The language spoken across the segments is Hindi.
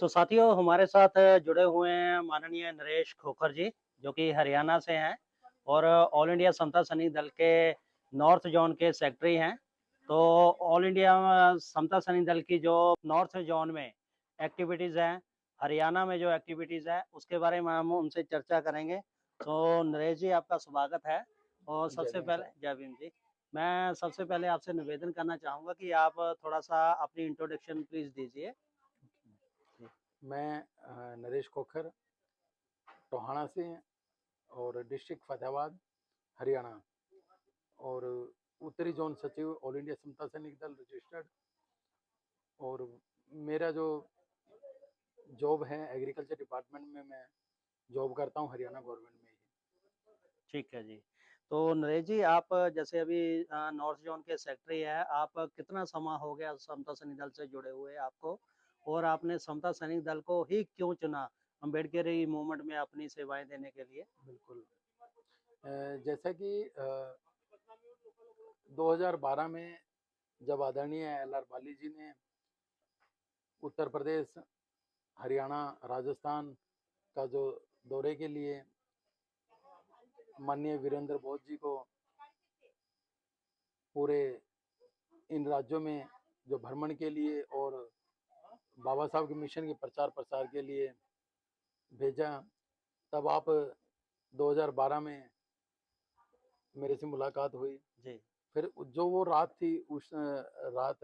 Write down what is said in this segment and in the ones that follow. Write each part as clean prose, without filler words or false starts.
साथियों हमारे साथ जुड़े हुए हैं माननीय नरेश खोखर जी, जो कि हरियाणा से हैं और ऑल इंडिया समता सैनिक दल के नॉर्थ जोन के सेक्रेटरी हैं। तो ऑल इंडिया समता सैनिक दल की जो नॉर्थ जोन में एक्टिविटीज़ हैं, हरियाणा में जो एक्टिविटीज़ हैं, उसके बारे में हम उनसे चर्चा करेंगे। तो नरेश जी आपका स्वागत है और जय सबसे भीम पहले सर। जय भीम जी। मैं सबसे पहले आपसे निवेदन करना चाहूँगा कि आप थोड़ा-सा अपनी इंट्रोडक्शन प्लीज़ दीजिए। जी। मैं नरेश खोखर टोहाना से और डिस्ट्रिक्ट फतेहाबाद हरियाणा और उत्तरी जोन सचिव ऑल इंडिया समता सैनिक दल रजिस्टर्ड। और मेरा जो जॉब है एग्रीकल्चर डिपार्टमेंट में मैं जॉब करता हूँ हरियाणा गवर्नमेंट में ही। ठीक है जी। तो नरेश जी आप जैसे अभी नॉर्थ ज़ोन के सेक्रेटरी हैं, आप कितना समय हो गया समता सैनिक दल से जुड़े हुए आपको? और आपने समता सैनिक दल को ही क्यों चुना? अम्बेडकरी मूवमेंट में अपनी सेवाएँ देने के लिए? बिल्कुल। जैसा कि 2012 में जब आदरणीय एल आर बाली जी ने उत्तर प्रदेश, हरियाणा, राजस्थान का जो दौरे के लिए माननीय वीरेंद्र बोस जी को पूरे इन राज्यों में जो भ्रमण के लिए और बाबा साहब के मिशन के प्रचार प्रसार के लिए भेजा, तब आप 2012 में मेरे से मुलाकात हुई। जी, फिर जो वो रात थी, उस रात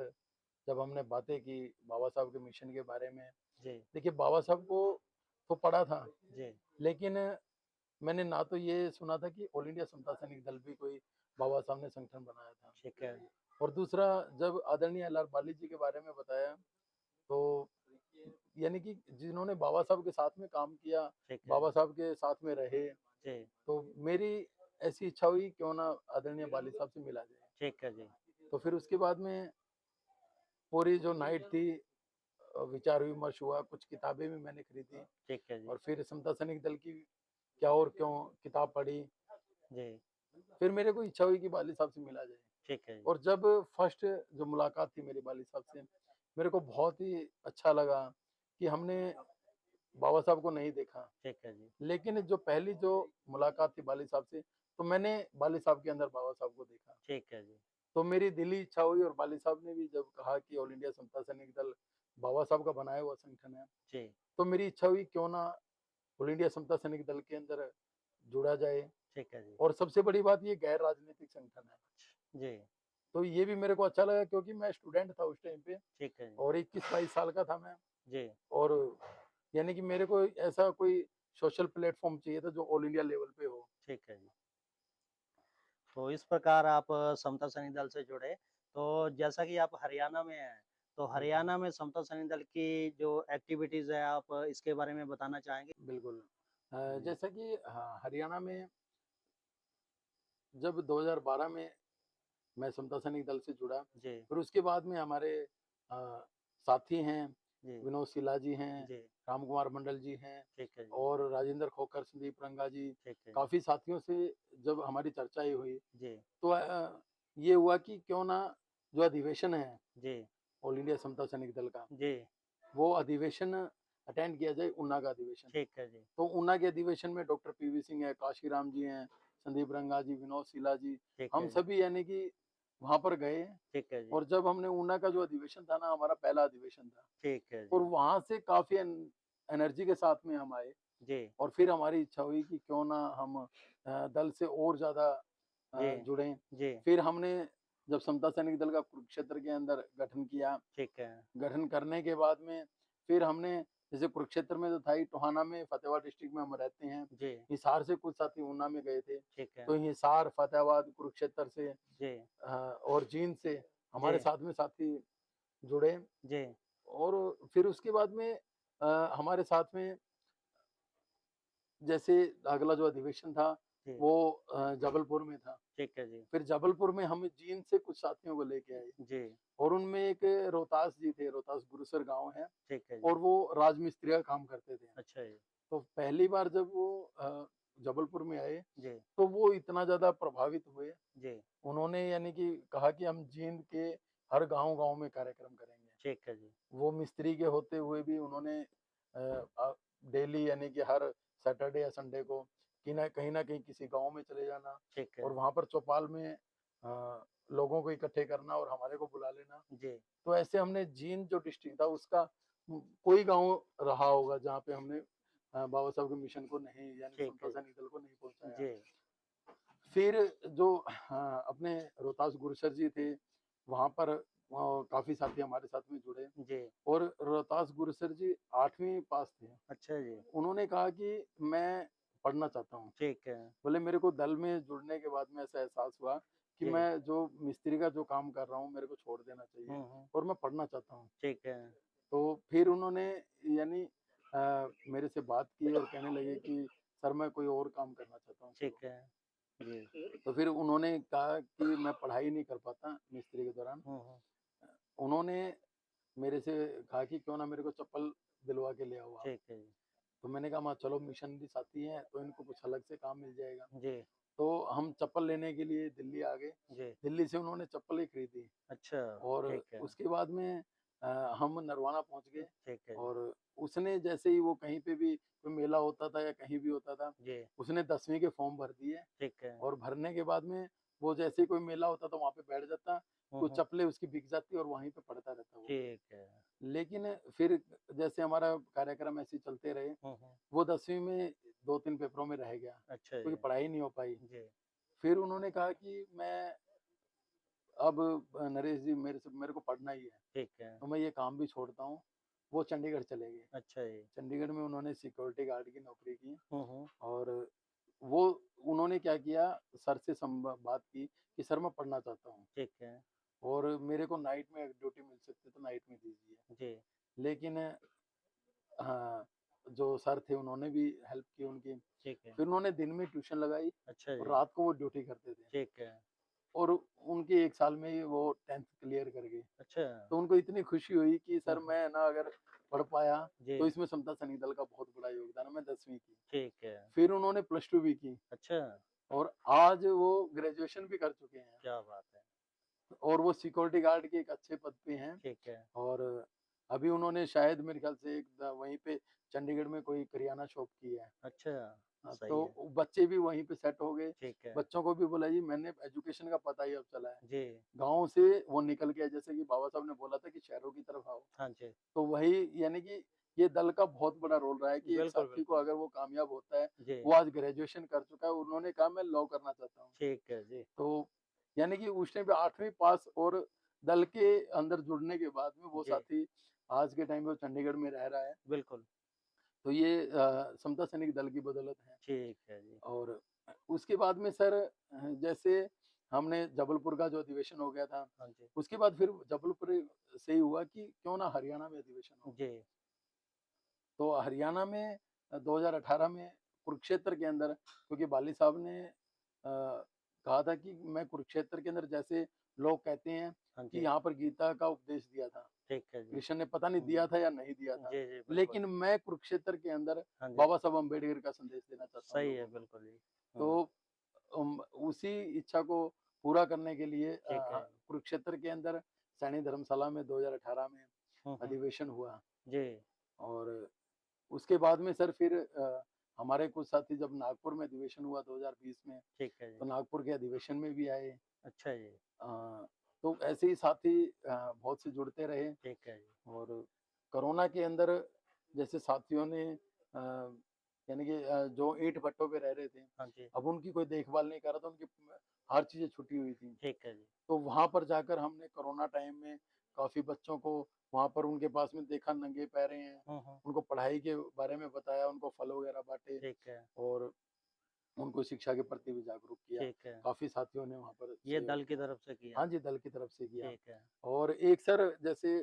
जब हमने बातें की बाबा साहब के मिशन के बारे में। जी, देखिए, बाबा साहब को तो पढ़ा था, जी, लेकिन मैंने ना तो ये सुना था कि ऑल इंडिया समता सैनिक दल भी कोई बाबा साहब ने संगठन बनाया था। ठीक है, और दूसरा, जब आदरणीय एल आर बाली जी के बारे में बताया, तो यानी कि जिन्होंने बाबा साहब के साथ में काम किया, ठीक है, बाबा साहब के साथ में रहे, जी, तो मेरी ऐसी इच्छा हुई क्यों ना आदरणीय बाली साहब से मिला जाए। ठीक है जी, तो फिर उसके बाद में पूरी जो नाइट थी, विचार विमर्श हुआ, कुछ किताबें भी मैंने खरीदी ठीक है जी, और फिर समता सैनिक दल की क्या और क्यों किताब पढ़ी। जी, फिर मेरे को इच्छा हुई कि बाली साहब से मिला जाए। ठीक है जी, और जब फर्स्ट जो मुलाकात थी मेरी बाली साहब से, मेरे को बहुत ही अच्छा लगा कि हमने बाबा साहब को नहीं देखा, ठीक है जी, लेकिन जो पहली जो मुलाकात थी बाली साहब से, तो मैंने बाली साहब के अंदर बाबा साहब को देखा। ठीक है जी, तो मेरी दिली इच्छा हुई और बाली साहब ने भी जब कहा कि ऑल इंडिया समता सैनिक दल बाबा साहब का बनाया हुआ संगठन है, जी, तो मेरी इच्छा हुई क्यों ना ऑल इंडिया समता सैनिक दल के अंदर जुड़ा जाए। ठीक है जी, और सबसे बड़ी बात, ये गैर राजनीतिक संगठन है, जी, तो ये भी मेरे को अच्छा लगा क्योंकि मैं स्टूडेंट था उस टाइम पे ठीक है जी, और 21-22 साल का था मैं। जी, और यानी कि मेरे को ऐसा कोई सोशल प्लेटफॉर्म चाहिए था जो ऑल इंडिया लेवल पे हो। ठीक है जी। तो इस प्रकार आप समता सैनिक दल से जुड़े। तो जैसा कि आप हरियाणा में हैं, तो बिल्कुल। हरियाणा में समता सैनिक दल की जो एक्टिविटीज़ है, आप इसके बारे में बताना चाहेंगे? बिल्कुल। जी, जैसा कि हाँ, हरियाणा में जब 2012 में मैं समता सैनिक दल से जुड़ा, जी, फिर उसके बाद में हमारे अ, साथी हैं, जी, विनोद सिला जी हैं, जी, राम कुमार मंडल जी हैं ठीक है जी, और राजेंद्र खोखर, संदीप रंगा जी, ठीक है जी, काफ़ी साथियों से जब हमारी चर्चाएँ हुई, जी, तो ये हुआ कि क्यों ना जो अधिवेशन है जी, ऑल इंडिया समता सैनिक दल का, जी, वो अधिवेशन अटेंड किया जाए, ऊना का अधिवेशन। ठीक है जी, तो ऊना के अधिवेशन में डॉक्टर पीवी सिंह है, काशीराम जी हैं, संदीप रंगा जी, विनोद सिला जी, ठीक हम है जी, सभी यानी कि वहाँ पर गए। ठीक है जी, और जब हमने ऊना का जो अधिवेशन था ना, हमारा पहला अधिवेशन था ठीक है और जी, वहाँ से काफ़ी एनर्जी के साथ में हम आए। जी, और फिर हमारी इच्छा हुई कि क्यों ना हम दल से और ज़्यादा जी, जुड़ें। जी, फिर हमने जब समता सैनिक दल का कुरुक्षेत्र के अंदर गठन किया, ठीक है, गठन करने के बाद में फिर हमने, जैसे कुरुक्षेत्र में तो था ही, टोहाना में, फतेहाबाद डिस्ट्रिक्ट में हम रहते हैं। जी, हिसार से कुछ साथी ऊना में गए थे। ठीक है, तो हिसार, फतेहाबाद, कुरुक्षेत्र से जी, और जींद से जी, हमारे साथ में साथी जुड़े। जी, और फिर उसके बाद में हमारे साथ में, जैसे अगला जो अधिवेशन था जी, वो जबलपुर में था। ठीक है जी, फिर जबलपुर में हम जींद से कुछ साथियों को लेके आए जी, और उनमें एक रोहतास जी थे, रोहतास गुरुसर गांव है, ठीक है और जी, वो राजमिस्त्री का काम करते थे। अच्छा जी, तो पहली बार जब वो जबलपुर में आए, जी, तो वो इतना ज़्यादा प्रभावित हुए, जी, उन्होंने यानी कि कहा कि हम जींद के हर गाँव-गाँव में कार्यक्रम करेंगे। ठीक है जी, वो मिस्त्री के होते हुए भी उन्होंने डेली यानी कि हर सैटरडे या संडे को कहीं ना कहीं किसी गांव में चले जाना ठीक है। और वहां पर चौपाल में लोगों को इकट्ठे करना और हमारे को बुला लेना। जी, तो ऐसे हमने जींद जो डिस्ट्रिक्ट था उसका कोई गांव रहा होगा जहाँ पे हमने बाबा साहब के मिशन को नहीं यानी ठीक समता है। सैनिक दल को नहीं पहुंचाया। जी, फिर जो अपने रोहतास गुरुसर जी थे वहां पर काफी साथी हमारे साथ में जुड़े जी। और रोहतास गुरुसर जी 8वीं पास थे। अच्छा जी, उन्होंने कहा कि मैं पढ़ना चाहता हूँ। ठीक है। बोले मेरे को दल में जुड़ने के बाद में ऐसा एहसास हुआ कि जी। मैं जो मिस्त्री का जो काम कर रहा हूँ मेरे को छोड़ देना चाहिए हुँ। और मैं पढ़ना चाहता हूँ। ठीक है। तो फिर उन्होंने यानी मेरे से बात की और कहने लगे कि सर मैं कोई और काम करना चाहता हूँ ठीक चलो। है। जी। तो फिर उन्होंने कहा कि मैं पढ़ाई नहीं कर पाता मिस्त्री के दौरान। हुँ। उन्होंने मेरे से कहा कि क्यों ना मेरे को चप्पल दिलवा के ले आओ आप। ठीक है जी। तो मैंने कहा माँ चलो मिशनरी साथी हैं तो इनको कुछ अलग से काम मिल जाएगा। जी, तो हम चप्पल लेने के लिए दिल्ली आ गए। जी। दिल्ली से उन्होंने चप्पल ही खरीदी अच्छा, और ठीक है। उसके बाद में हम नरवाना पहुंच गए ठीक है जी। और उसने जैसे ही वो कहीं पे भी कोई मेला होता था या कहीं भी होता था जी, उसने 10वीं के फॉर्म भर दिए ठीक है। और भरने के बाद में वो जैसे ही कोई मेला होता था वहां पे बैठ जाता, कुछ हुँ। चप्पलें उसकी बिक जाती और वहीं पे पढ़ता रहता वो। ठीक है। लेकिन फिर जैसे हमारा कार्यक्रम ऐसे ही चलते रहे, हुँ। वो 10वीं में 2-3 पेपरों में रह गया अच्छा क्योंकि जी। पढ़ाई नहीं हो पाई। जी, फिर उन्होंने कहा कि मैं अब नरेश जी मेरे को पढ़ना ही है, ठीक है। तो मैं ये काम भी छोड़ता हूँ। वो चंडीगढ़ चले गए। अच्छा जी। चंडीगढ़ में उन्होंने सिक्योरिटी गार्ड की नौकरी की हुँ। और वो उन्होंने क्या किया, सर से बात की कि सर मैं पढ़ना चाहता हूँ ठीक है। और मेरे को नाइट में ड्यूटी मिल सकती है तो नाइट में दीजिए। जी, लेकिन हाँ, जो सर थे उन्होंने भी हेल्प की उनकी। ठीक है। फिर उन्होंने दिन में ट्यूशन लगाई अच्छा और जी। रात को वो ड्यूटी करते थे ठीक है। और उनके 1 साल में ही वो 10th क्लियर कर गए। अच्छा। तो उनको इतनी खुशी हुई कि सर हुँ। मैं ना अगर पढ़ पाया जी, तो इसमें समता सैनिक दल का बहुत बड़ा योगदान है। मैं 10वीं की। ठीक है। फिर उन्होंने +2 भी की अच्छा, और आज वो ग्रेजुएशन भी कर चुके हैं क्या बात है! और वो सिक्योरिटी गार्ड के एक अच्छे पद पे हैं ठीक है। और अभी उन्होंने शायद मेरे ख्याल से वहीं पे चंडीगढ़ में कोई करियाना शॉप की है। अच्छा, हाँ, सही है। तो बच्चे भी वहीं पे सेट हो गए। ठीक है। बच्चों को भी बोला जी मैंने एजुकेशन का पता ही अब चला है। जी, गाँव से वो निकल गया जैसे कि बाबा साहब ने बोला था कि शहरों की तरफ आओ। हाँ जी। तो वही यानी कि ये दल का बहुत बड़ा रोल रहा है कि एक बिल्कुल, साथी को बिल्कुल। अगर वो कामयाब होता है, जी, वो आज ग्रेजुएशन कर चुका है, उन्होंने कहा मैं लॉ करना चाहता हूँ। ठीक है जी। तो यानी कि उस टाइम पे 8वीं पास और दल के अंदर जुड़ने के बाद में वो जी, साथी आज के टाइम पे वो चंडीगढ़ में रह रहा है। बिल्कुल। तो ये समता सैनिक दल की बदौलत है। ठीक है जी। और उसके बाद में सर जैसे हमने जबलपुर का जो अधिवेशन हो गया था, हाँ जी। उसके बाद फिर जबलपुर से ही हुआ कि क्यों ना हरियाणा में अधिवेशन हो। जी, तो हरियाणा में 2018 में कुरुक्षेत्र के अंदर क्योंकि बाली साहब ने कहा था कि मैं कुरुक्षेत्र के अंदर जैसे लोग कहते हैं हाँ कि जी। यहाँ पर गीता का उपदेश दिया था। ठीक है जी। कृष्ण ने पता नहीं हुँ। दिया था या नहीं दिया था। जी, जी, बिल्कुल। लेकिन मैं कुरुक्षेत्र के अंदर हाँ जी। बाबा साहब अम्बेडकर का संदेश देना चाहता हूँ सही है, लोगों को। बिल्कुल जी। हुँ, तो उसी इच्छा को पूरा करने के लिए ठीक है। कुरुक्षेत्र के अंदर सैनी धर्मशाला में 2018 में हुँ। अधिवेशन हुआ जी, और उसके बाद में सर फिर हमारे कुछ साथी जब नागपुर में अधिवेशन हुआ 2020 में, ठीक है जी। तो नागपुर के अधिवेशन में भी आए। अच्छा जी। अ, तो ऐसे ही साथी बहुत से जुड़ते रहे ठीक है जी। और कोरोना के अंदर जैसे साथियों ने यानी कि जो ईंट भट्टों पे रह रहे थे, हाँ जी। अब उनकी कोई देखभाल नहीं कर रहा था, उनकी हर चीज़ें छुटी हुई थी। ठीक है जी। तो वहाँ पर जाकर हमने कोरोना टाइम में काफ़ी बच्चों को वहाँ पर उनके पास में देखा नंगे पैरे हैं, हुँ। उनको पढ़ाई के बारे में बताया, उनको फल वगैरह बाँटे ठीक है। और उनको शिक्षा के प्रति भी जागरूक किया। ठीक है। काफ़ी साथियों ने वहाँ पर ये सहयोग दल की किया। तरफ से किया। हाँ जी, दल की तरफ से किया। ठीक है। और एक सर जैसे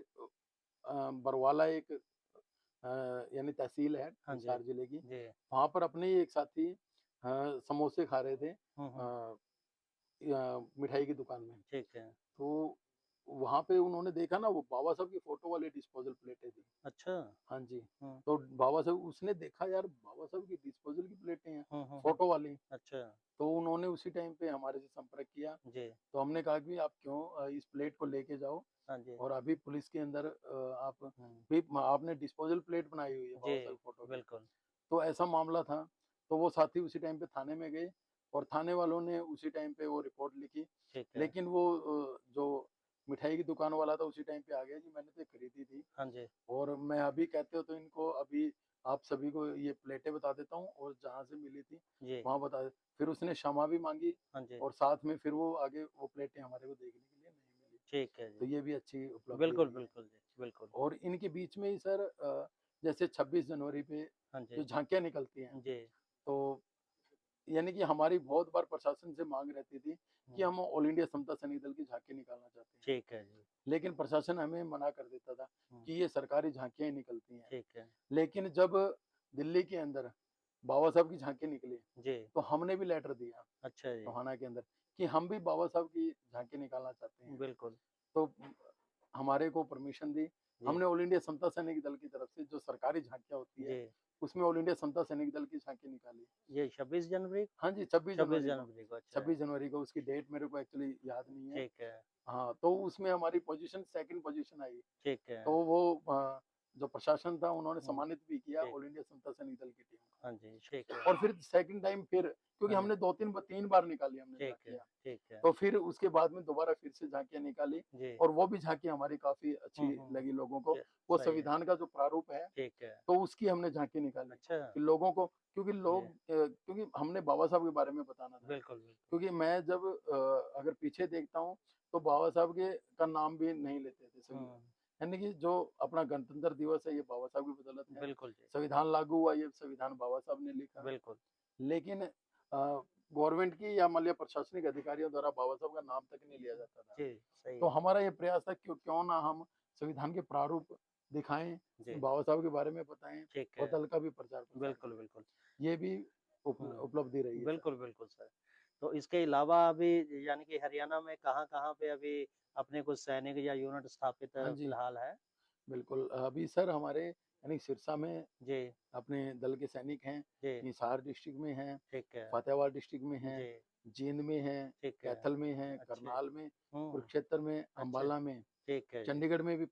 बरवाला एक यानी तहसील है हाँ जी। हिसार जिले की, जी। वहाँ पर अपने ही एक साथी समोसे खा रहे थे हुँ। मिठाई की दुकान में। ठीक है। तो वहां पे उन्होंने देखा ना, वो बाबा साहब की फोटो वाली डिस्पोजल प्लेटें थी। अच्छा। हाँ जी। हम्म तो बाबा साहब, उसने देखा यार बाबा साहब की डिस्पोजल की प्लेटें हैं, हम्म। फोटो वाली। अच्छा। तो उन्होंने उसी टाइम पे हमारे से संपर्क किया। जी। तो हमने कहा कि आप क्यों इस प्लेट को लेके जाओ, हाँ जी। और अभी पुलिस के अंदर आप हम्म, भी आपने डिस्पोजल प्लेट बनाई हुई है जी। बाबा साहब की फोटो की। बिल्कुल। तो ऐसा मामला था। तो वो साथी उसी टाइम पे थाने में गए, और थाने वालों ने उसी टाइम पे वो रिपोर्ट लिखी। ठीक है। लेकिन वो जो मिठाई की दुकान वाला था उसी टाइम पे आ गया जी, मैंने तो ये खरीदी थी, हाँ जी। और मैं अभी कहते हो तो इनको अभी आप सभी को ये प्लेटें बता देता हूँ, और जहाँ से मिली थी जी। वहाँ बता दे। फिर उसने क्षमा भी मांगी, हाँ जी। और साथ में फिर वो आगे वो प्लेटें हमारे को देखने के लिए नहीं मिली। ठीक है तो जी। ये भी अच्छी उपलब्धि बिल्कुल रही है। बिल्कुल जी। बिल्कुल। और इनके बीच में ही सर जैसे 26 जनवरी पे हाँ जो जी। झांकियाँ निकलती हैं, जी। तो यानी कि हमारी बहुत बार प्रशासन से मांग रहती थी कि हम्म, हम ऑल इंडिया समता सैनिक दल की झांकी निकालना चाहते हैं, ठीक है जी। लेकिन प्रशासन हमें मना कर देता था हम्म, कि ये सरकारी झांकियां ही निकलती हैं। ठीक है। लेकिन जब दिल्ली के अंदर बाबा साहब की झांकी निकली, जी। तो हमने भी लेटर दिया अच्छा जी। टोहाना के अंदर कि हम भी बाबा साहब की झांकी निकालना चाहते हैं। बिल्कुल। तो हमारे को परमिशन दी। जी। हमने ऑल इंडिया समता सैनिक दल की तरफ से जो सरकारी झांकियां होती है, जी। उसमें ऑल इंडिया समता सैनिक दल की झांकी निकाली। ये 26 जनवरी। हाँ जी, 26 छब्बीस जनवरी को। जनवरी को अच्छा। 26 जनवरी को, उसकी डेट मेरे को एक्चुअली याद नहीं है। ठीक है। हाँ, तो उसमें हमारी पोजीशन सेकंड पोजीशन आई। ठीक है। तो वो जो प्रशासन था उन्होंने हम्म, सम्मानित भी किया ठीक। ऑल इंडिया समता सैनिक दल की टीम हाँ जी। ठीक को। है। और फिर सेकंड टाइम फिर, क्योंकि हाँ जी। हमने 2-3 बार निकाली हमने ठीक है। झांकियाँ। ठीक है। तो फिर उसके बाद में दोबारा फिर से झांकियाँ निकाली, जी। और वो भी झांकियाँ हमारी काफ़ी अच्छी हम्म। लगी लोगों को। ये वो सही है। संविधान का जो प्रारूप है, ठीक है। तो उसकी हमने झांकी निकाली अच्छा। कि लोगों को, क्योंकि जी। लोग क्योंकि हमने बाबा साहब के बारे में बताना था। बिल्कुल बिल्कुल। क्योंकि मैं जब अगर पीछे देखता हूँ, तो बाबा साहब के का नाम भी नहीं लेते थे सभी। हम्म। यानी कि जो अपना गणतंत्र दिवस है, ये बाबा साहब की बदौलत है। बिल्कुल जी। संविधान लागू हुआ, ये संविधान बाबा साहब ने लिखा। बिल्कुल। लेकिन गवर्नमेंट की या मान लिया प्रशासनिक अधिकारियों द्वारा बाबा साहब का नाम तक नहीं लिया जाता था। जी। सही तो है। हमारा ये प्रयास था, क्यों क्यों ना हम संविधान के प्रारूप दिखाएं, जी। बाबा साहब के बारे में बताएं, ठीक और है। दल का भी प्रचार प्रसार बिल्कुल करें। बिल्कुल। ये भी उपलब्धि रही हुँ, है सर। बिल्कुल, बिल्कुल सर। तो इसके अलावा अभी यानी कि हरियाणा में कहाँ-कहाँ पे अभी अपने कुछ सैनिक या यूनिट स्थापित हाँ जी, फिलहाल है? बिल्कुल। अभी सर हमारे यानी सिरसा में जी। अपने दल के सैनिक हैं, जी। हिसार डिस्ट्रिक्ट में हैं, ठीक है। फ़तेहाबाद डिस्ट्रिक्ट में हैं, जी। जींद में हैं, ठीक है। कैथल में हैं, अच्छे। करनाल में, हुँ। कुरुक्षेत्र में, अच्छे। अम्बाला में, ठीक है जी। चंडीगढ़ में भी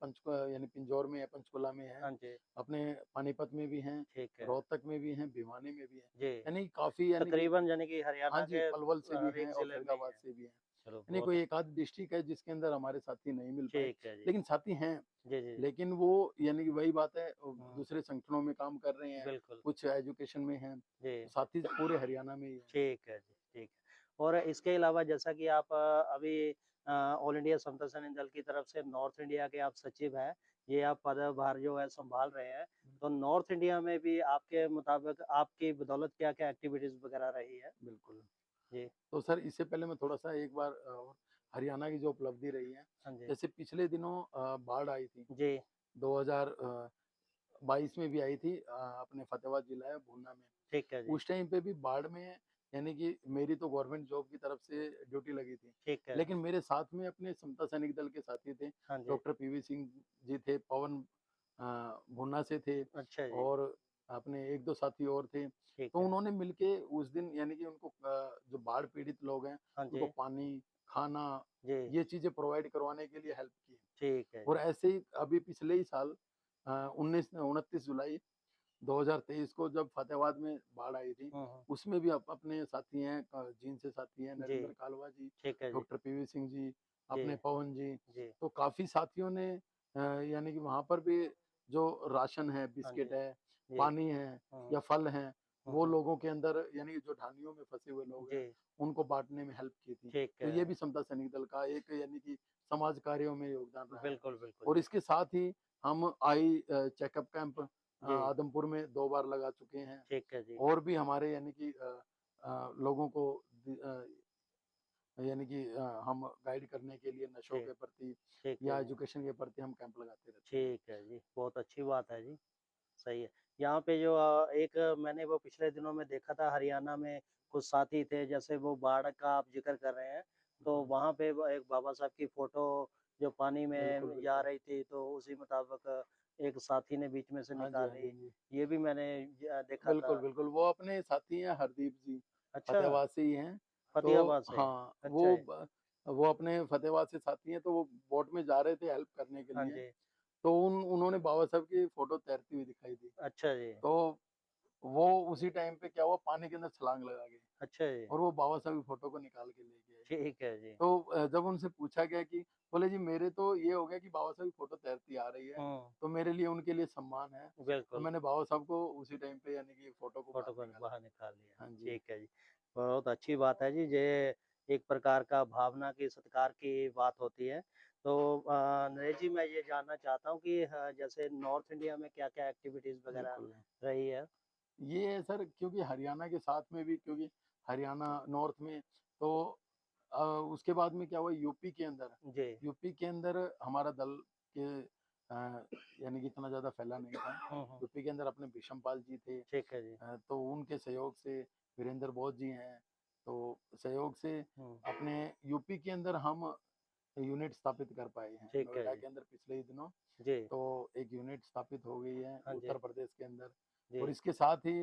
यानी पिंजौर में है, पंचकुला में है, हाँ जी। अपने पानीपत में भी हैं, ठीक है। रोहतक में भी हैं, भिवानी में भी हैं। जी। यानी काफ़ी, यानी कि तकरीबन यानी कि हाँ हरियाणा जी, के पलवल से भी हर हैं एक और ज़िले में ही फरीदाबाद है। से भी हैं। चलो यानी बहुत कोई एक आध डिस्ट्रिक्ट है जिसके अंदर हमारे साथी नहीं मिल पाए, ठीक है जी। लेकिन साथी हैं। जी, जी। लेकिन वो, यानी कि वही बात है, हुँ, दूसरे संगठनों में काम कर रहे हैं, बिल्कुल। कुछ एजुकेशन में हैं, जी। तो साथी पूरे हरियाणा में ही हैं। ठीक है जी, ठीक है। और इसके अलावा जैसा कि आप अभी ऑल इंडिया समता सैनिक दल की तरफ से नॉर्थ इंडिया के आप सचिव हैं, ये आप पदभार जो है सँभाल रहे हैं। तो नॉर्थ इंडिया में भी आपके मुताबिक आपकी बदौलत क्या-क्या एक्टिविटीज़ वगैरह रही है? बिल्कुल। जी। तो सर इससे पहले मैं थोड़ा-सा एक बार हरियाणा की जो उपलब्धि रही है, हाँ जी। जैसे पिछले दिनों बाढ़ आई थी, जी। 2022 में भी आई थी, अपने फतेहाबाद जिला है भूना में। ठीक है जी। उस टाइम पे भी बाढ़ में, यानी कि मेरी तो गवर्नमेंट जॉब की तरफ से ड्यूटी लगी थी। ठीक है। लेकिन मेरे साथ में अपने समता सैनिक दल के साथी थे, हाँ जी। डॉक्टर पीवी सिंह जी थे, पवन भुन्ना से थे, अच्छा जी। और अपने 1-2 साथी और थे। ठीक तो है। उन्होंने मिलके उस दिन, यानी कि उनको जो बाढ़ पीड़ित लोग हैं, हाँ उनको जी। पानी, खाना, जी। ये चीज़ें प्रोवाइड करवाने के लिए हेल्प की। ठीक है और जी। ऐसे ही अभी पिछले ही साल 29 जुलाई 2023 को जब फतेहाबाद में बाढ़ आई थी, हुँ, हुँ। उसमें भी अपने साथी हैं, जींद से साथी हैं जी। नरेंद्र कालवा जी, ठीक है जी। डॉक्टर पीवी सिंह जी, जी। अपने पवन जी। जी। तो काफ़ी साथियों ने यानी कि वहाँ पर भी जो राशन है, हाँ जी। बिस्किट है, जी। पानी है हुँ, या फल हैं, हुँ, वो हुँ। लोगों के अंदर, यानी कि जो ढानियों में फँसे हुए लोग हैं, जी। उनको बाँटने में हेल्प की थी। ठीक तो है। ये भी समता सैनिक दल का एक, यानी कि समाज कार्यों में योगदान रहा है। बिल्कुल, बिल्कुल और जी। इसके साथ ही हम आई चेकअप कैंप जी। आदमपुर में 2 बार लगा चुके हैं। ठीक है जी। और भी हमारे, यानी कि लोगों को यानी कि हम गाइड करने के लिए नशों ठीक के प्रति ठीक है या जी। एजुकेशन के प्रति हम कैंप लगाते रहते हैं। ठीक है जी, बहुत अच्छी बात है जी, सही है। यहाँ पे जो एक मैंने वो पिछले दिनों में देखा था हरियाणा में कुछ साथी थे, जैसे वो बाढ़ का आप ज़िक्र कर रहे हैं, तो बिल्कुल। वहाँ पे वो एक बाबा साहब की फ़ोटो जो पानी में बिल्कुल, जा बिल्कुल। रही थी, तो उसी मुताबिक एक साथी ने बीच में से हाँ जी, निकाल हाँ जी, ली। हाँ जी। ये भी मैंने देखा बिल्कुल, था। बिल्कुल। वो अपने साथी हैं हरदीप जी, अच्छा, फतेहाबाद से ही हैं। तो फतेहाबाद से। हाँ, अच्छा है। वो अपने फतेहाबाद से साथी हैं, तो वो बोट में जा रहे थे हेल्प करने के हाँ लिए। जी। तो उन्होंने बाबा साहब की फ़ोटो तैरती हुई दिखाई दी। अच्छा जी। तो वो उसी टाइम पे क्या हुआ, पानी के अंदर छलांग लगा गए अच्छा जी। और वो बाबा साहब की फ़ोटो को निकाल के लेके आए। ठीक है जी। तो जब उनसे पूछा गया कि बोले जी मेरे तो ये हो गया कि बाबा साहब की फ़ोटो तैरती आ रही है, हुँ, तो मेरे लिए उनके लिए सम्मान है। तो बिल्कुल। मैंने बाबा साहब को उसी टाइम पे यानी कि फ़ोटो को फ़ोटो बाहर को निकाला। बाहर निकाल लिया। हाँ जी। ठीक है जी। बहुत अच्छी बात है जी, ये एक प्रकार का भावना की सत्कार की बात होती है। तो नरेश जी, मैं ये जानना चाहता हूँ कि जैसे नॉर्थ इंडिया में क्या-क्या एक्टिविटीज़ वग़ैरह बिल्कुल। रही है? ये है सर, क्योंकि हरियाणा के साथ में भी, क्योंकि हरियाणा नॉर्थ में, तो उसके बाद में क्या हुआ, जी। यूपी के अंदर हमारा दल के यानी कि इतना ज़्यादा फैला नहीं था। हुँ, हुँ। यूपी के अंदर अपने भीषमपाल जी थे, ठीक है जी। तो उनके सहयोग से वीरेंद्र बोस जी हैं, तो सहयोग से हुँ, अपने यूपी के अंदर हम यूनिट स्थापित कर पाए हैं। ठीक है नोएडा जी। के अंदर पिछले ही दिनों जी। तो एक यूनिट स्थापित हो गई है हाँ जी। उत्तर प्रदेश के अंदर। जी। और इसके साथ ही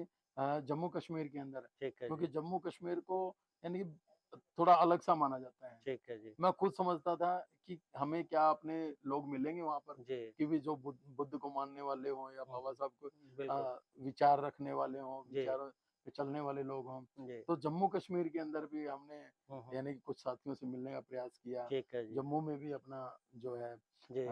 जम्मू कश्मीर के अंदर, ठीक है क्योंकि जी। जम्मू कश्मीर को यानी कि थोड़ा अलग सा माना जाता है। ठीक है जी। मैं खुद समझता था कि हमें क्या अपने लोग मिलेंगे वहाँ पर, जी। कि भी जो बुद्ध को मानने वाले हों या हुँ, बाबा हुँ। साहब को बिल्कुल। विचार रखने वाले हों, जी। विचारों पे चलने वाले लोग हों। जी। तो जम्मू कश्मीर के अंदर भी हमने हुँ, हुँ। यानी कि कुछ साथियों से मिलने का प्रयास किया। ठीक है जी। जम्मू में भी अपना जो है जी।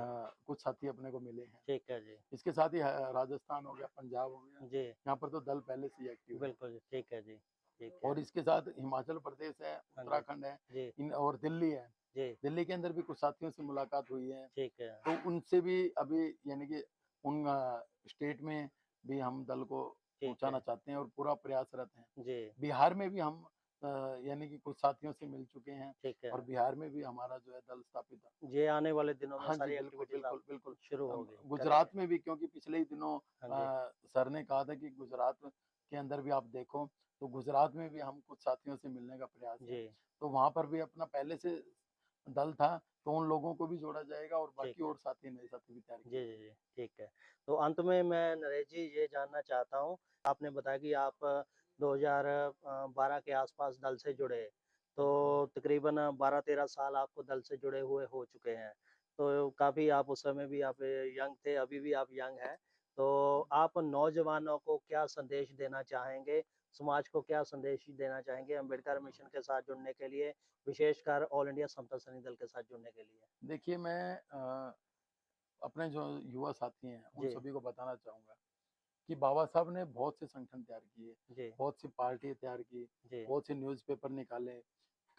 कुछ साथी अपने को मिले हैं। ठीक है जी। इसके साथ ही राजस्थान हो गया, पंजाब हो गया, जी। यहाँ पर तो दल पहले से ही एक्टिव है। बिल्कुल जी। ठीक है जी। ठीक है। और इसके साथ हिमाचल प्रदेश है, हाँ जी। उत्तराखंड है, जी। इन और दिल्ली है। जी। दिल्ली के अंदर भी कुछ साथियों से मुलाकात हुई है, ठीक है। तो उनसे भी अभी यानी कि उन स्टेट में भी हम दल को ठीक पहुँचाना है। चाहते हैं और पूरा प्रयासरत हैं। जी। बिहार में भी हम यानी कि कुछ साथियों से मिल चुके हैं ठीक है। और बिहार में भी हमारा जो है दल स्थापित है। ये आने वाले दिनों में हाँ जी, सारी बिल्कुल, एक्टिविटीज़ आप बिल्कुल, बिल्कुल। शुरू होगी, करेंगे। गुजरात में भी, क्योंकि पिछले ही दिनों हाँ जी। सर ने कहा था कि गुजरात के अंदर भी आप देखो, तो गुजरात में भी हम कुछ साथियों से मिलने का प्रयास है। जी। तो वहाँ पर भी अपना पहले से दल था, तो उन लोगों को भी जोड़ा जाएगा और ठीक बाकी है। और साथी, नए साथी भी तैयार जी, किए जी, जाएँगे। जी। ठीक है। तो अंत में मैं नरेश जी ये जानना चाहता हूँ, आपने बताया कि आप 2012 के आसपास दल से जुड़े, तो तकरीबन 12-13 साल आपको दल से जुड़े हुए हो चुके हैं। तो काफ़ी आप उस समय भी आप यंग थे, अभी भी आप यंग हैं। तो आप नौजवानों को क्या संदेश देना चाहेंगे? समाज को क्या संदेश देना चाहेंगे अम्बेडकर मिशन के साथ जुड़ने के लिए, विशेषकर ऑल इंडिया समता सैनिक दल के साथ जुड़ने के लिए? देखिए, मैं अपने जो युवा साथी हैं, उन जी, सभी को बताना चाहूँगा कि बाबा साहब ने बहुत से संगठन तैयार किए, जी, बहुत सी पार्टियाँ तैयार की, जी। बहुत से न्यूज़पेपर निकाले।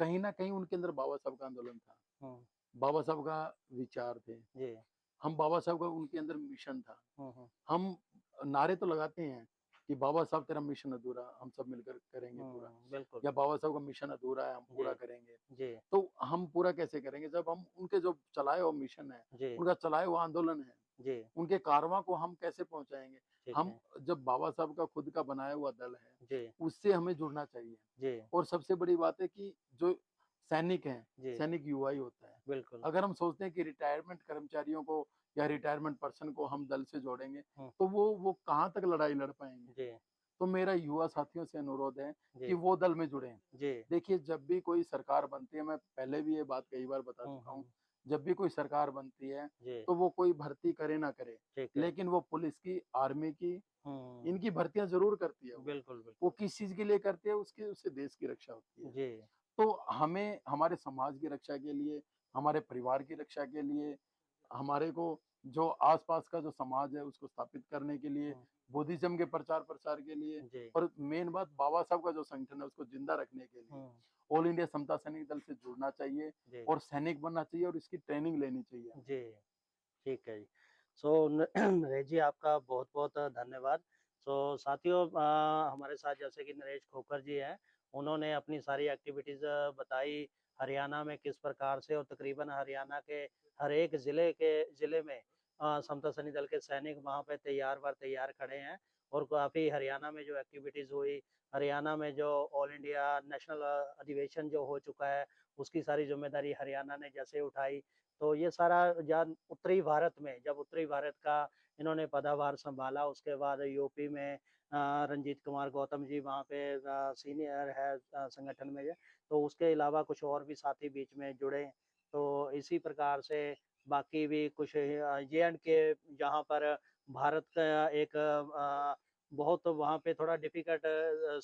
कहीं न कहीं उनके अंदर बाबा साहब का आंदोलन था, हुँ, बाबा साहब का विचार थे। जी। हम बाबा साहब का उनके अंदर मिशन था। हुँ, हुँ। हम नारे तो लगाते हैं कि बाबा साहब तेरा मिशन अधूरा, हम सब मिलकर करेंगे पूरा, बिल्कुल। या बाबा साहब का मिशन अधूरा है, हम जी, पूरा करेंगे। जी, तो हम पूरा कैसे करेंगे जब हम उनके जो चलाए हुआ मिशन है, जी, उनका चलाया हुआ आंदोलन है, जी, उनके कारवां को हम कैसे पहुँचाएँगे? ठीक हम है। जब बाबा साहब का खुद का बनाया हुआ दल है, जी, उससे हमें जुड़ना चाहिए। जी, और सबसे बड़ी बात है कि जो सैनिक हैं, जी, सैनिक युवा ही होता है। बिल्कुल। अगर हम सोचते हैं कि रिटायरमेंट कर्मचारियों को या रिटायरमेंट पर्सन को हम दल से जोड़ेंगे, हुँ, तो वो कहाँ तक लड़ाई लड़ पाएँगे? जी, तो मेरा युवा साथियों से अनुरोध है जी, कि वो दल में जुड़ें। जी। देखिए, जब भी कोई सरकार बनती है, मैं पहले भी ये बात कई बार बता हुँ, चुका हूँ, हुँ, जब भी कोई सरकार बनती है, जी, तो वो कोई भर्ती करे ना करे, ठीक है। लेकिन वो पुलिस की, आर्मी की, हुँ, इनकी भर्तियाँ ज़रूर करती है वो। बिल्कुल, वो बिल्कुल। किस चीज़ के लिए करती है, उससे देश की रक्षा होती है। जी, तो हमें हमारे समाज की रक्षा के लिए, हमारे परिवार की रक्षा के लिए, हमारे को जो आस-पास का जो समाज है उसको स्थापित करने के लिए, हुँ, बुद्धिज़्म के प्रचार-प्रसार के लिए, जी, और मेन बात बाबा साहब का जो संगठन है उसको ज़िंदा रखने के लिए, हुँ, ऑल इंडिया समता सैनिक दल से जुड़ना चाहिए जी, और सैनिक बनना चाहिए और इसकी ट्रेनिंग लेनी चाहिए हमें। जी। ठीक है जी। सो नरेश जी, आपका बहुत-बहुत धन्यवाद। सो साथियों, हमारे साथ जैसे कि नरेश खोखर जी हैं, उन्होंने अपनी सारी एक्टिविटीज़ बताई, हरियाणा में किस प्रकार से और तकरीबन हरियाणा के हर एक ज़िले में समता सैनिक दल के सैनिक वहाँ पे तैयार बर तैयार खड़े हैं और काफ़ी हरियाणा में जो एक्टिविटीज़ हुई, हरियाणा में जो ऑल इंडिया नेशनल अधिवेशन जो हो चुका है, उसकी सारी ज़िम्मेदारी हरियाणा ने जैसे उठाई, तो ये सारा उत्तरी भारत में, जब उत्तरी भारत का इन्होंने पदभार संभाला, उसके बाद यूपी में रंजीत कुमार गौतम जी वहाँ पे सीनियर है संगठन में, तो उसके अलावा कुछ और भी साथी बीच में जुड़े। तो इसी प्रकार से बाकी भी कुछ J&K, जहाँ पर भारत का एक बहुत वहाँ पे थोड़ा डिफिकल्ट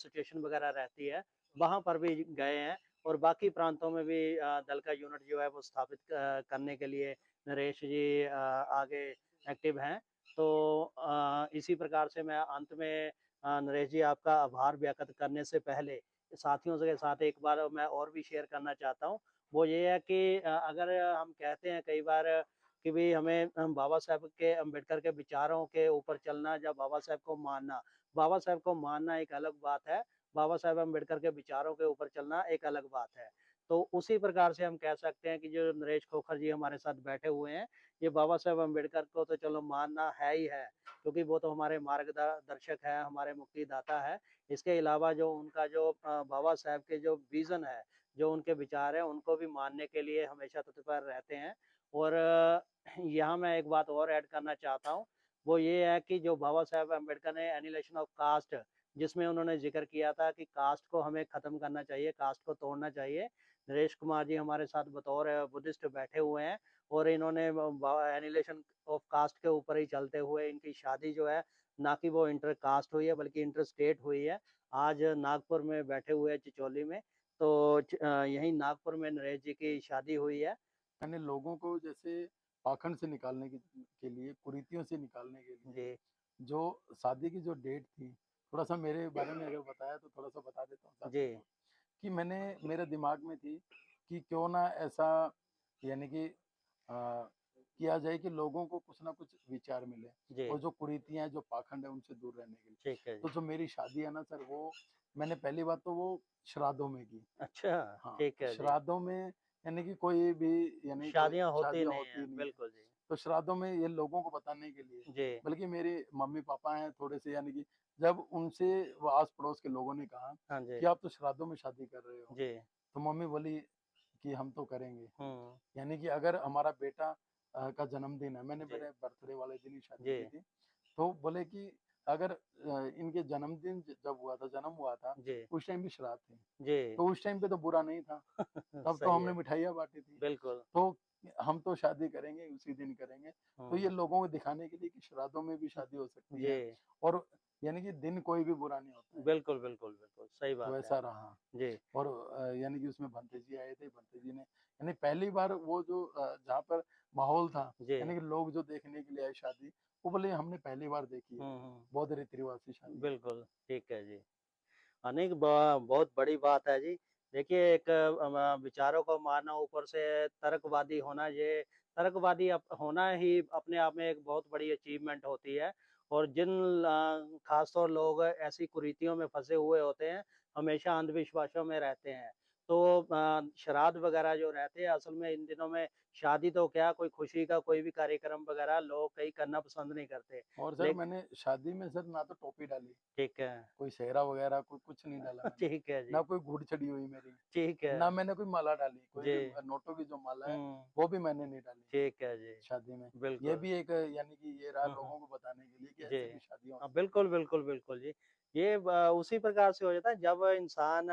सिचुएशन वगैरह रहती है, वहाँ पर भी गए हैं। और बाकी प्रांतों में भी दल का यूनिट जो है वो स्थापित करने के लिए नरेश जी आगे एक्टिव हैं। तो इसी प्रकार से मैं अंत में नरेश जी आपका आभार व्यक्त करने से पहले साथियों के साथ एक बार मैं और भी शेयर करना चाहता हूँ। वो ये है कि अगर हम कहते हैं कई बार कि भाई हमें बाबा साहब के अम्बेडकर के विचारों के ऊपर चलना या बाबा साहब को मानना, बाबा साहब को मानना एक अलग बात है, बाबा साहब अम्बेडकर के विचारों के ऊपर चलना एक अलग बात है। तो उसी प्रकार से हम कह सकते हैं कि जो नरेश खोखर जी हमारे साथ बैठे हुए हैं, ये बाबा साहब अम्बेडकर को तो चलो मानना है ही है, क्योंकि वो तो हमारे मार्गदर्शक है, हमारे मुक्तिदाता है। इसके अलावा जो उनका जो बाबा साहब के जो विजन है, जो उनके विचार है, उनको भी मानने के लिए हमेशा तत्पर रहते हैं। और यहाँ मैं एक बात और ऐड करना चाहता हूँ, वो ये है कि जो बाबा साहब अम्बेडकर ने एनिहिलेशन ऑफ कास्ट, जिसमें उन्होंने जिक्र किया था कि कास्ट को हमें खत्म करना चाहिए, कास्ट को तोड़ना चाहिए। नरेश कुमार जी हमारे साथ बतौर बुद्धिस्ट बैठे हुए हैं, और इन्होंने एनिहिलेशन ऑफ कास्ट के ऊपर ही चलते हुए इनकी शादी जो है, ना कि वो इंटर कास्ट हुई है बल्कि इंटर स्टेट हुई है। आज नागपुर में बैठे हुए हैं चिचौली में, तो यहीं नागपुर में नरेश जी की शादी हुई है। मैंने लोगों को जैसे पाखंड से निकालने के लिए, कुरीतियों से निकालने के लिए, जी जो शादी की जो डेट थी, थोड़ा सा मेरे बारे में अगर बताया तो थोड़ा सा बता देता हूँ जी साथियों को, कि मैंने मेरे दिमाग में थी कि क्यों ना ऐसा, यानी कि किया जाए कि लोगों को कुछ ना कुछ विचार मिले, जी और जो कुरीतियां जो पाखंड है उनसे दूर रहने के लिए। ठीक है तो जी। जो मेरी शादी है ना सर, वो मैंने पहली बात तो वो श्राद्धों में की। अच्छा, हाँ, ठीक है जी। श्राद्धों में, यानी कि कोई भी, यानी कोई शादियाँ होती शादियाँ नहीं होती हैं, नहीं है, बिल्कुल जी। तो श्राद्धों में ये लोगों को बताने के लिए, जी, बल्कि मेरे मम्मी पापा हैं थोड़े से, यानी कि जब उनसे वो आस पड़ोस के लोगों ने कहा हाँ जी, कि आप तो श्राद्धों में शादी कर रहे हो, जी। तो मम्मी बोली कि हम तो करेंगे। हुँ, यानी कि अगर हमारा बेटा का जन्मदिन है, मैंने जी, मेरे बर्थडे वाले दिन ही शादी जी, की थी, तो बोले कि अगर इनके जन्मदिन जब हुआ था, जन्म हुआ था, जी, उस टाइम भी श्राद्ध थे, जी। तो उस टाइम पे तो बुरा नहीं था, तब तो सही हमने है, मिठाइयाँ बाँटी थी। बिल्कुल। तो हम तो शादी करेंगे, उसी दिन करेंगे। तो ये हुँ, लोगों को दिखाने के लिए कि श्राद्धों में भी शादी हो सकती जी, है, और यानी कि दिन कोई भी बुरा नहीं होता है। बिल्कुल, बिल्कुल, बिल्कुल, सही तो बात है। ऐसा रहा। जी, और यानी कि उसमें भंते जी आए थे, भंते जी ने, यानी पहली बार वो जो जहाँ पर माहौल था, जी। यानी कि लोग जो देखने के लिए आए शादी, वो बोले हमने पहली बार देखी है, हुँ, हुँ, बौद्ध रीति-रिवाज से शादी। बिल्कुल, ठीक है जी। अनेक बहुत बड़ी बात है जी। देखिए एक विचारों को मानना, ऊपर से तर्कवादी होना, ये तर्कवादी होना ही अपने आप में एक बहुत बड़ी अचीवमेंट होती है। और जिन खासतौर लोग ऐसी कुरीतियों में फंसे हुए होते हैं, हमेशा अंधविश्वासों में रहते हैं। तो श्राद्ध वगैरह जो रहते हैं, असल में इन दिनों में शादी तो क्या, कोई खुशी का कोई भी कार्यक्रम वगैरह लोग कहीं करना पसंद नहीं करते। और सर लेकिन मैंने शादी में सर ना तो टोपी डाली, ठीक है, कोई सेहरा वगैरह कोई कुछ नहीं डाला मैंने, ठीक है ना जी, कोई घूड़ चढ़ी हुई मेरी, ठीक है। ना मैंने कोई माला डाली, कोई जी। भी नोटों की जो माला है, हुँ, वो भी मैंने नहीं डाली ठीक है जी, शादी में। ये बिल्कुल। भी एक यानी कि ये रहा हुँ, हुँ, लोगों को बताने के लिए कि जी। ऐसे भी शादियाँ हो हाँ, सकती बिल्कुल, बिल्कुल, बिल्कुल जी। ये उसी प्रकार से हो जाता है जब इंसान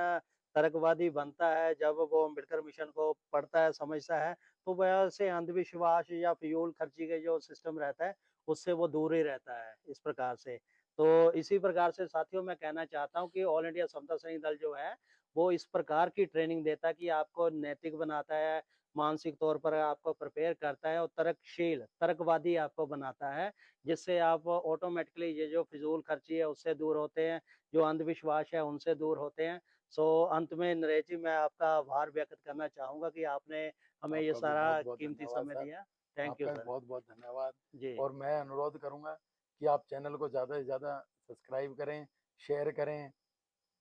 तर्कवादी बनता है, जब वो अम्बेडकर मिशन को पढ़ता है, समझता है, तो वैसे अंधविश्वास या फ़िज़ूल खर्ची के जो सिस्टम रहता है, उससे वो दूर ही रहता है, इस प्रकार से। तो इसी प्रकार से साथियों मैं कहना चाहता हूँ कि ऑल इंडिया समता सैनिक दल जो है, वो इस प्रकार की ट्रेनिंग देता है कि आपको नैतिक बनाता है, मानसिक तौर पर आपको प्रिपेयर करता है और तर्कशील, तर्कवादी आपको बनाता है, जिससे आप ऑटोमेटिकली ये जो फिजूल खर्ची है उससे दूर होते हैं, जो अंधविश्वास है उनसे दूर होते हैं। सो अंत में नरेश जी मैं आपका आभार व्यक्त करना चाहूँगा कि आपने है। हमें ये आपका भी सारा बहुत-बहुत कीमती धन्यवाद समय सर, दिया। थैंक यू आपका भी सर। बहुत-बहुत धन्यवाद, जी, और मैं अनुरोध करूँगा कि आप चैनल को ज़्यादा से ज़्यादा सब्सक्राइब करें, शेयर करें।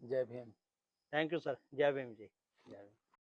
जय भीम। Thank you sir. जय भीम जी। जय भीम।